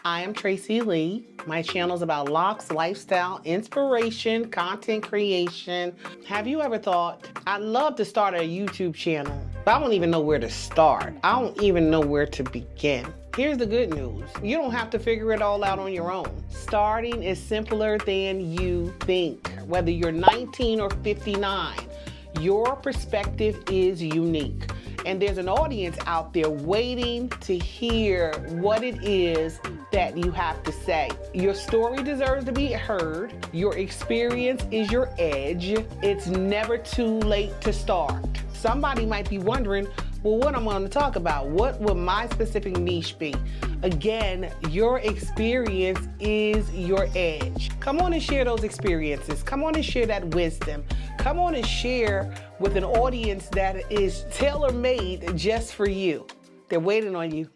I am Tracileee. My channel is about locks, lifestyle, inspiration, content creation. Have you ever thought, I'd love to start a YouTube channel, but I don't even know where to start. I don't even know where to begin. Here's the good news. You don't have to figure it all out on your own. Starting is simpler than you think. Whether you're 19 or 59, your perspective is unique. And there's an audience out there waiting to hear what it is that you have to say. Your story deserves to be heard. Your experience is your edge. It's never too late to start. Somebody might be wondering, well, what I'm going to talk about? What would my specific niche be? Again, your experience is your edge. Come on and share those experiences. Come on and share that wisdom. Come on and share with an audience that is tailor-made just for you. They're waiting on you.